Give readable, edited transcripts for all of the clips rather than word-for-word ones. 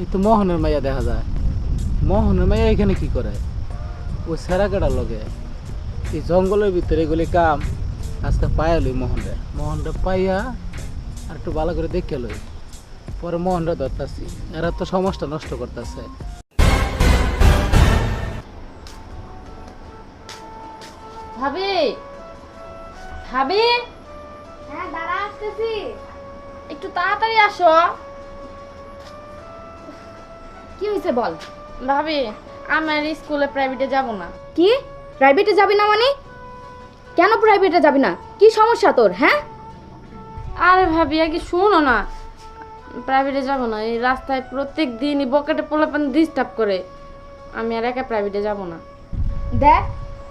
এই তো মোহনের মাইয়া দেখা যায়। মোহনের মাইয়া এখানে কি করে? ও সেরা কাটার লগে এই জঙ্গলের ভিতরে এগুলি কাম। আজকে পাইয়া লই মোহনটা পাইয়া আর একটু ভালো করে দেখে লই, পরে মোহনটা ধরতাছি। এরা তো সমাজটা নষ্ট করতেছে। ভাবি, ভাবি, হ্যাঁ দাঁড়া আসতেছি। একটু তাড়াতাড়ি আসো। কি হয়েছে বল। ভাবি, আমার স্কুলে প্রাইভেটে যাব না। কি প্রাইভেটে যাবি না মানে? কেন প্রাইভেটে যাবি না? কি সমস্যা তোর? হ্যাঁ আরে ভাবি, আগে শোনো না। প্রাইভেটে যাব না, এই রাস্তায় প্রত্যেক দিনই বকেটে পোলাপান ডিস্টার্ব করে। আমি আর একা প্রাইভেটে যাব না। দেখ,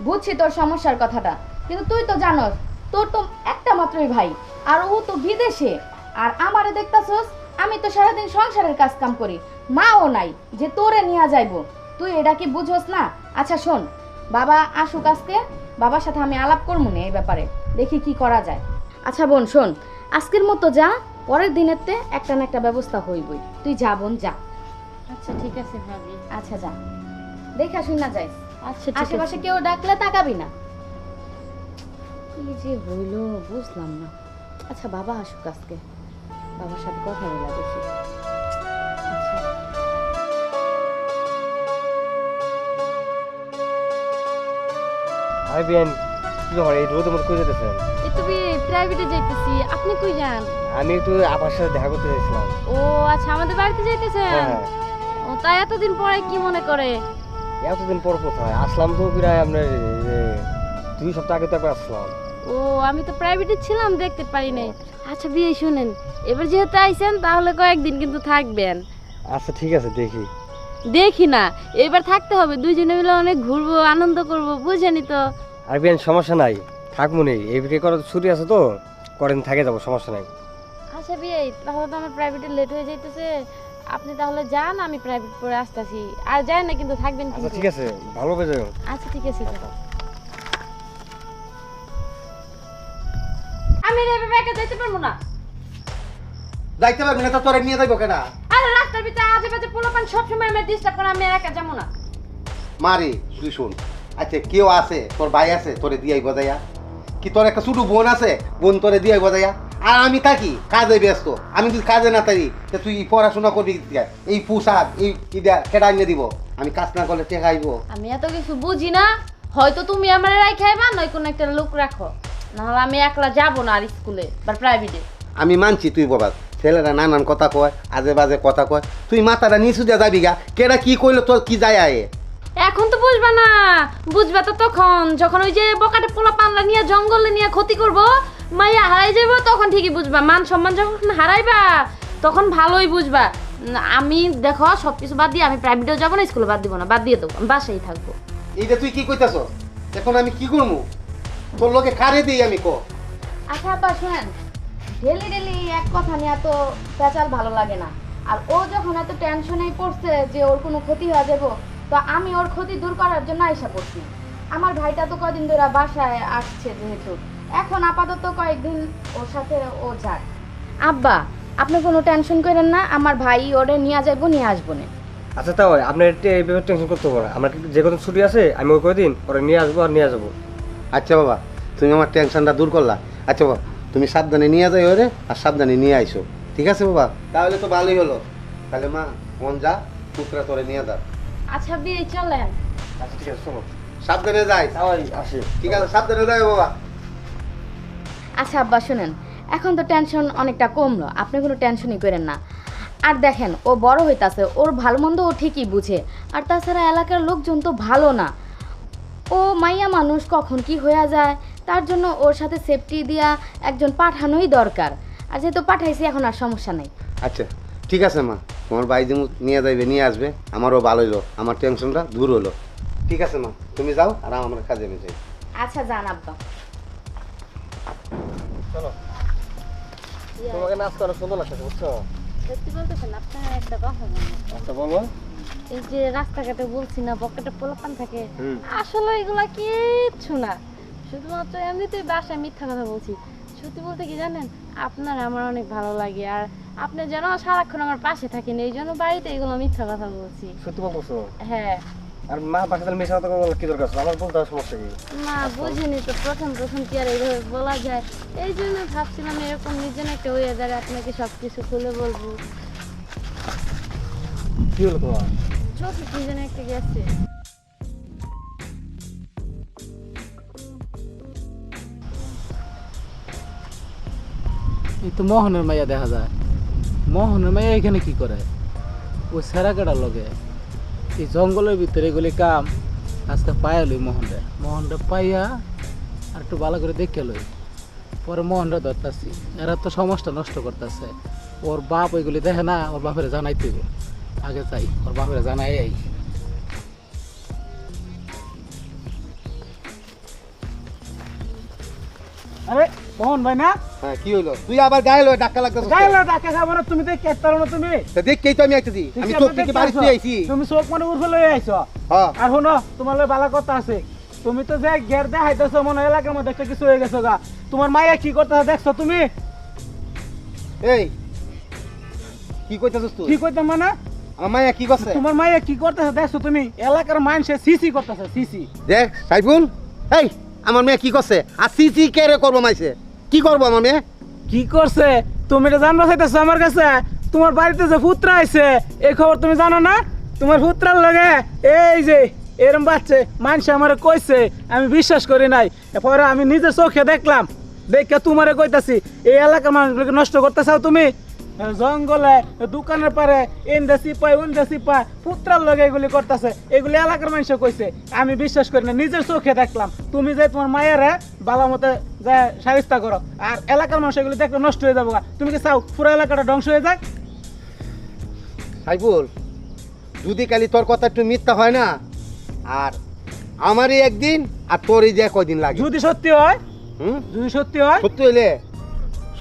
বুঝছি তোর সমস্যার কথাটা, কিন্তু তুই তো জানোস তোর তো একটা মাত্রই ভাই, আর ও তো বিদেশে। আর আমারে দেখতাছস, আমি তো সারাদিন সংসারের কাজ কাম করি, মাও নাই যে তোরে নিয়ে যাইবো। তুই এটা কি বুঝোস না? আচ্ছা শোন, বাবা আসুক আজকে, বাবার সাথে আমি আলাপ করবো না এই ব্যাপারে, দেখি কি করা যায়। আচ্ছা বোন শোন, আজকের মতো যা, পরের দিনেরতে একটা না একটা ব্যবস্থা হইবই। তুই যা বোন যা। আচ্ছা ঠিক আছে ভাবি। আচ্ছা যা, দেখা শুন না যাইস। আচ্ছা ঠিক আশেপাশে আছে। কেউ ডাকলে তাকাবি না। কি যে হইলো বুঝলাম না। আচ্ছা বাবা আসুক আজকে, বাবার সাথে কথা বলা দেখি। আচ্ছা। ভাই বিয়ান, কি খবর? এই রোদের মধ্যে কই যেতেছেন? এই তুমি প্রাইভেটে যাইতেছি, আপনি কই যান? আমি একটু আপার সাথে দেখা করতে চাইছিলাম। ও আচ্ছা, আমাদের বাড়িতে যাইতেছেন? হ্যাঁ, ও তাই এতদিন পরে কি মনে করে? এতদিন পর কোথায় আসলাম তো প্রায় আপনার 2 সপ্তাহ আগে তো একবার আসলাম। ও আমি তো প্রাইভেটে ছিলাম, দেখতে পারি নাই। আচ্ছা বিয়ে শুনেন, এবার যেহেতু আইছেন তাহলে কয়েকদিন কিন্তু থাকবেন। আচ্ছা ঠিক আছে, দেখি। দেখি না, এবার থাকতে হবে, দুইজনে মিলে অনেক ঘুরবো, আনন্দ করবো, বুঝেনি তো? আর বিয়ান সমস্যা নাই, থাকবো নেই। এই বিক্রি করার ছুটি আছে তো, করেন থাকে যাবো, সমস্যা নাই। আচ্ছা বিয়ে, তাহলে তো আমার প্রাইভেটে লেট হয়ে যাইতেছে। আপনি তাহলে যান, আমি প্রাইভেট পড়ে আসতেছি। আর যাই না কিন্তু, থাকবেন আচ্ছা কিন্তু। ঠিক আছে, ভালোভাবে যাও। আচ্ছা ঠিক আছে, যাও। আমি এভাবে একা যাইতে পারবো না। যাইতে পারবি না তো তোরে নিয়ে যাইব কেনা? আরে রাস্তার ভিতরে আজে বাজে পোলাপান সবসময় আমার ডিস্টার্ব করে, আমি একা যাবো না। মারি তুই শুন, আচ্ছা কেউ আছে তোর ভাই আছে তোরে দিয়াই বজাইয়া? কি তোর একটা ছোট বোন আছে, বোন তোরে দিয়াই বজাইয়া? আর আমি থাকি কাজে ব্যস্ত, আমি যদি কাজে না থাকি তা তুই পড়াশোনা করবি কি? এই পোশাক এই কেডা এনে দিব? আমি কাজ না করলে টেকা আইব? আমি এত কিছু বুঝি না, হয়তো তুমি আমার রাখাইবা, নয় কোনো একটা লোক রাখো, নাহলে আমি একলা যাবো না আর স্কুলে বা প্রাইভেটে। আমি মানছি তুই বাবা, ছেলেরা নানান কথা কয়, আজে বাজে কথা কয়, তুই মাথাটা নিচু দিয়ে যাবি গা। কেডা কি কইলো তোর কি যায় আয়ে? এখন তো বুঝবা না, বুঝবা তো তখন যখন ওই যে বকাটে পোলা পানলা নিয়ে জঙ্গলে নিয়ে ক্ষতি করব, মাইয়া হারাই যাবো, তখন ঠিকই বুঝবা। মান সম্মান যখন হারাইবা তখন ভালোই বুঝবা। আমি দেখো সবকিছু বাদ দিয়ে আমি প্রাইভেটেও যাবো না, স্কুলে বাদ দিব না, বাদ দিয়ে দেবো, আমি বাসায় থাকবো। এইটা তুই কি কইতাছ? এখন আমি কি করবো? তোর লোকে কারে দিই আমি কো? আচ্ছা আব্বা শুনেন, ডেলি ডেলি এক কথা নিয়ে এত পেঁচাল ভালো লাগে না। আর ও যখন এত টেনশনেই পড়ছে যে ওর কোনো ক্ষতি হয়ে যাবো, তো আমি ওর ক্ষতি দূর করার জন্য আইসা পড়ছি। আমার ভাইটা তো কদিন ধরে বাসায় আসছে, যেহেতু এখন আপাতত কয়েকদিন ওর সাথে ও যাক। আব্বা আপনি কোনো টেনশন করেন না, আমার ভাই ওরে নিয়ে যাইবো, নিয়ে আসবো না। আচ্ছা তাও আপনার এই ব্যাপারে টেনশন করতে হবে না। আমার যে কদিন ছুটি আছে আমি ওই কদিন ওরা নিয়ে আসবো আর নিয়ে যাবো। আচ্ছা বাবা, তুমি আমার টেনশনটা দূর করলা। আচ্ছা বাবা, তুমি সাবধানে নিয়ে যাই ওরে, আর সাবধানে নিয়ে আইসো, ঠিক আছে বাবা? তাহলে তো ভালোই হলো। তাহলে মা মন যা, পুত্রা তোরে নিয়ে যা। আচ্ছা বিয়ে চলেন। আচ্ছা ঠিক আছে, চলো। সাবধানে যাই। তাই আসি। ঠিক আছে, সাবধানে যাই বাবা। আচ্ছা আব্বা শুনেন, এখন তো টেনশন অনেকটা কমলো, আপনি কোনো টেনশনই করেন না। আর দেখেন ও বড় হইতাছে, ওর ভালো মন্দ ও ঠিকই বুঝে। আর তাছাড়া এলাকার লোকজন তো ভালো না, ও মাইয়া মানুষ কখন কি হয়ে যায়, তার জন্য ওর সাথে সেফটি দিয়া একজন পাঠানোই দরকার। আর যেহেতু পাঠাইছি এখন আর সমস্যা নেই। আচ্ছা ঠিক আছে মা, তোমার ভাই যেমন নিয়ে যাইবে নিয়ে আসবে, আমারও ভালো হইলো, আমার টেনশনটা দূর হলো। ঠিক আছে মা, তুমি যাও আর আমার কাজে আমি যাই। আচ্ছা যান আব্বা। চলো, তোমাকে নাচতে অনেক সুন্দর লাগছে, বুঝছো? সত্যি বলতেছেন, আপনার একটা কথা বলবো। আচ্ছা বলো। এই যে রাস্তাঘাটে বলছি না বকেটে পোলাপান থাকে, হুম। আসলে এগুলা কিচ্ছু না, শুধুমাত্র এমনিতেই বাসায় মিথ্যা কথা বলছি। সত্যি বলতে কি জানেন, আপনার আমার অনেক ভালো লাগে। আর আপনি যেন সারাক্ষণ আমার পাশে থাকেন, এই জন্য বাড়িতে এগুলো মিথ্যা কথা বলছি। সত্যি বলতেছো? হ্যাঁ। আর মা বাসা তাহলে মেশা কথা বলার কি দরকার আছে? আমার বলতে হবে সমস্যা কি? মা বুঝিনি তো, প্রথম প্রথম কি আর এইভাবে বলা যায়, এই জন্য ভাবছিলাম এরকম নিজে না একটা ওয়েদারে আপনাকে সব কিছু খুলে বলবো। কি হলো তোমার? চোখে কি যেন একটা গেছে। এই তো মোহনের মাইয়া দেখা যায়। মোহনের মাইয়া এখানে কি করে? ওই সেরা কেটার লগে এই জঙ্গলের ভিতরে এগুলি কাম। আজকে পায়া লই মোহনটা পাইয়া আর একটু ভালো করে দেখে লই, পরে মোহনটা ধরতাছি। এরা তো সমাজটা নষ্ট করতেছে। ওর বাপ ওইগুলি দেখে না, ওর বাপের জানাইতে হবে। আগে চাই ওর বাপের জানাই আই। আরে মোহন ভাই না? হ্যাঁ কি হইলো? তুই আবার গায়ে লয়ে ধাক্কা লাগতেছিস? গাইলো ডাকে খাবো না, তুমি দেখে পারো না তুমি? তা দেখকেই তো আমি আইতেছি। আমি চোখ থেকে বাড়ি তুই আইছি। তুমি চোখ মানে উর্ফে লয়ে আইছো। হ্যাঁ আর শোনো, তোমার লগে ভালো কথা আছে। তুমি তো যে ঘের দেখাইতেছো মনে হয় এলাকার মধ্যে একটা কিছু হয়ে গেছো গা। তোমার মাইয়া কি করতেছে দেখছো তুমি? এই কি কইতাছিস তুই? কি কইতাম মানে? আমার মাইয়া কি করছে? তোমার মাইয়া কি করতেছে দেখছো তুমি? এলাকার মানুষে সিসি করতেছে, সিসি। দেখ সাইফুল, এই আমার মেয়ে কি করছে? আর সিসি কে রে করবো মাইছে? কি করবো আমার মেয়ে? কি করছে তুমি এটা জানবা চাইতেছো আমার কাছে? তোমার বাড়িতে যে পুত্র আইছে এই খবর তুমি জানো না? তোমার পুত্রার লগে এই যে এরম বাচ্চা মানুষ আমার কইছে, আমি বিশ্বাস করি নাই। পরে আমি নিজের চোখে দেখলাম, দেখে তোমারে কইতাছি এই এলাকার মানুষগুলোকে নষ্ট করতে চাও তুমি? জঙ্গলে দোকানের পারে ইন্দাসি পায় উন্দাসি পায় পুত্রার লগে এগুলি করতেছে, এগুলি এলাকার মানুষ কইছে, আমি বিশ্বাস করি না। নিজের চোখে দেখলাম। তুমি যে তোমার মায়েরা বালা মতে যা সারিস্তা করো, আর এলাকার মানুষ এগুলি দেখলে নষ্ট হয়ে যাবো। তুমি কি চাও পুরো এলাকাটা ধ্বংস হয়ে যাক? সাইফুল, যদি কালি তোর কথা একটু মিথ্যা হয় না, আর আমারই একদিন আর তোরই যে কয়দিন লাগে। যদি সত্যি হয়, হুম? যদি সত্যি হয়,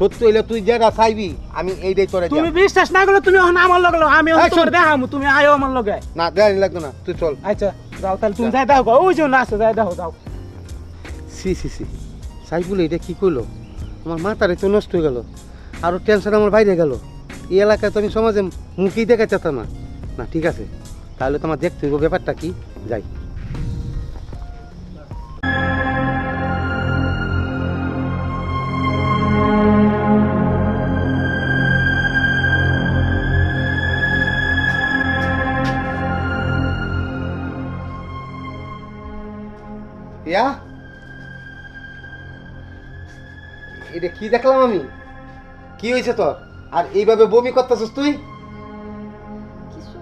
সত্যি হইলে তুই যেটা চাইবি আমি এইটাই তোরে তুমি দিয়াম। বিশ্বাস না করলে তুমি এখন আমার লগে লও, আমি এই তোমার শোন। দেখামু, তুমি আয়ো আমার লগে। না দেয়ানি লাগতো না, তুই চল। আচ্ছা যাও তাহলে, তুমি যাই দেখো, ওই যে না আছে, যাই দেখো, যাও। সি সি সি সাইফুল এটা কি করলো? আমার মাথারে তো নষ্ট হয়ে গেল, আরও টেনশন আমার বাইরে গেল। এই এলাকায় তো আমি সমাজে মুখেই দেখা যেতাম না। না ঠিক আছে, তাহলে তোমার দেখতে হইব ব্যাপারটা কি। যাই। ইয়া এটা কি দেখলাম আমি? কি হয়েছে তোর? আর এইভাবে বমি করতেছিস তুই? কিছু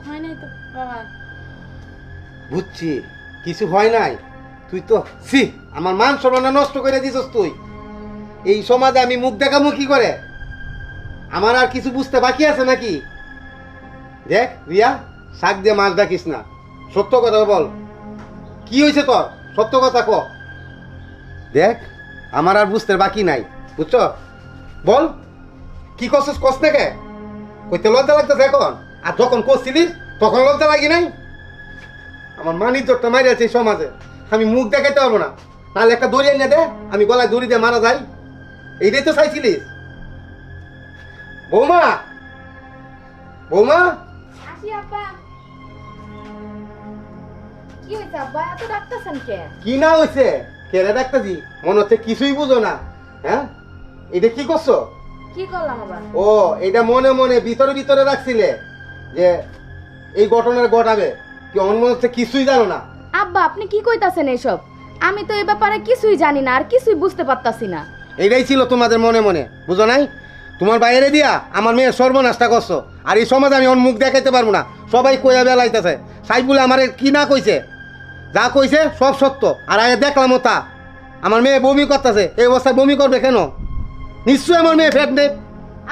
হয় নাই তো বাবা। বুঝছি কিছু হয় নাই। তুই তো আমার মান সম্মান নষ্ট করে দিছিস তুই। এই সমাজে আমি মুখ দেখাবো কি করে? আমার আর কিছু বুঝতে বাকি আছে নাকি? দেখ রিয়া, শাক দিয়ে মাছ ডাকিস না। সত্য কথা বল, কি হয়েছে তোর? সত্য কথা ক। দেখ আমার আর বুঝতে বাকি নাই, বুঝছ? বল কি করছিস, কস থেকে কইতে লজ্জা লাগতেছে এখন? আর যখন করছিলিস তখন লজ্জা লাগি নাই? আমার মান ইজ্জতটা মারি আছে এই সমাজে, আমি মুখ দেখাইতে পারবো না। নাহলে একটা দড়ি এনে দে, আমি গলায় দড়ি দিয়ে মারা যাই। এইটাই তো চাইছিলিস। বৌমা, বৌমা, আসি আব্বা। কি হইছে আব্বা, এত ডাকতেছেন কে? কি না হয়েছে? কেড়ে ডাক্তারজি, মনে হচ্ছে কিছুই বুঝো না। হ্যাঁ এটা কি করছো? কি করলাম আবার? ও এটা মনে মনে ভিতরে ভিতরে রাখছিলে যে এই ঘটনার ঘটাবে, কি আমার মনে হচ্ছে কিছুই জানো না। আব্বা আপনি কি কইতাছেন এসব? আমি তো এই ব্যাপারে কিছুই জানি না, আর কিছুই বুঝতে পারতাছি না। এটাই ছিল তোমাদের মনে মনে, বুঝো নাই? তোমার বাইরে দিয়া আমার মেয়ের সর্বনাশটা করছো। আর এই সমাজে আমি ওর মুখ দেখাইতে পারবো না। সবাই কইয়া বেলাইতেছে। সাইফুল আমারে কি না কইছে, যা কইছে সব সত্য। আর আগে দেখলাম তা আমার মেয়ে বমি করতেছে। এই অবস্থায় বমি করবে কেন? নিশ্চয়ই আমার মেয়ে ফেট নেই।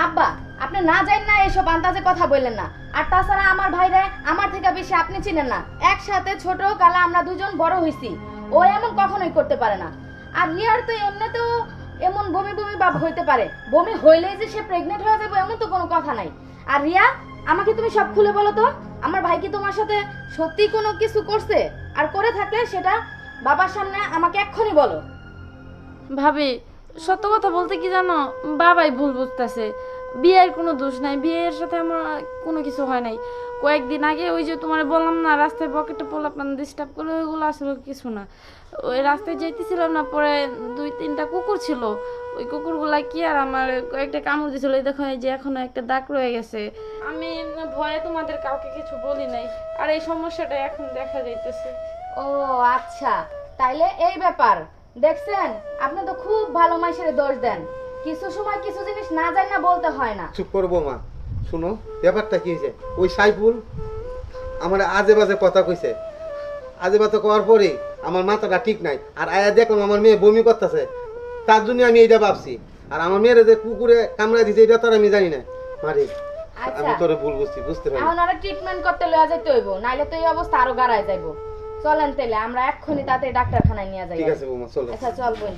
আব্বা আপনি না জানেন না, এসব আন্দাজে কথা বললেন না। আর তাছাড়া আমার ভাইরে আমার থেকে বেশি আপনি চিনেন না। একসাথে ছোট কালে আমরা দুজন বড় হইছি। ও এমন কখনোই করতে পারে না। আর রিয়ার তো এমনিতেও এমন বমি বমি ভাব হইতে পারে, বমি হইলেই যে সে প্রেগনেন্ট হয়ে যাবে এমন তো কোনো কথা নাই। আর রিয়া, আমাকে তুমি সব খুলে বলো তো, আমার ভাই কি তোমার সাথে সত্যি কোনো কিছু করছে? আর করে থাকলে সেটা বাবার সামনে আমাকে এক্ষুনি বলো। ভাবি সত্য কথা বলতে কি জানো, বাবাই ভুল বুঝতেছে। বিয়ের কোনো দোষ নাই, বিয়ের সাথে আমার কোনো কিছু হয় নাই। কয়েকদিন আগে ওই যে তোমার বললাম না রাস্তায় পকেটে পোলাপান ডিস্টার্ব করে, ওইগুলো আসলে কিছু না। ওই রাস্তায় যাইতেছিলাম না, পরে 2-3টা কুকুর ছিল, ওই কুকুরগুলা কি আর আমার কয়েকটা কামড় দিয়েছিল, এই দেখো এই যে এখনো একটা দাগ রয়ে গেছে। আমি ভয়ে তোমাদের কাউকে কিছু বলি নাই, আর এই সমস্যাটা এখন দেখা যাইতেছে। ও আচ্ছা, তাইলে এই ব্যাপার দেখছেন, আপনি তো খুব ভালো মানুষের দোষ দেন। কিছু সময় কিছু জিনিস না জানি না বলতে হয় না। চুপ করবো মা, শুনো ব্যাপারটা কি হয়েছে। ওই সাইফুল আমার আজে বাজে কথা কইছে, আজে বাজে করার পরে আমার মাথাটা ঠিক নাই। আর আয়া দেখলাম আমার মেয়ে বমি করতেছে, তার জন্য আমি এইটা ভাবছি। আর আমার মেয়ের যে কুকুরে কামড়া দিছে এটা তার আমি জানি না। মারে আমি তোরে ভুল বুঝতে পারি। এখন আরে ট্রিটমেন্ট করতে লইয়া যাইতে হইব, নাইলে তো এই অবস্থা আরো গাড়ায় যাইবো। চলেন তাইলে আমরা এক্ষুনি তাতে ডাক্তারখানায় নিয়ে যাই। ঠিক আছে বৌমা, চলো। আচ্ছা চল বোন।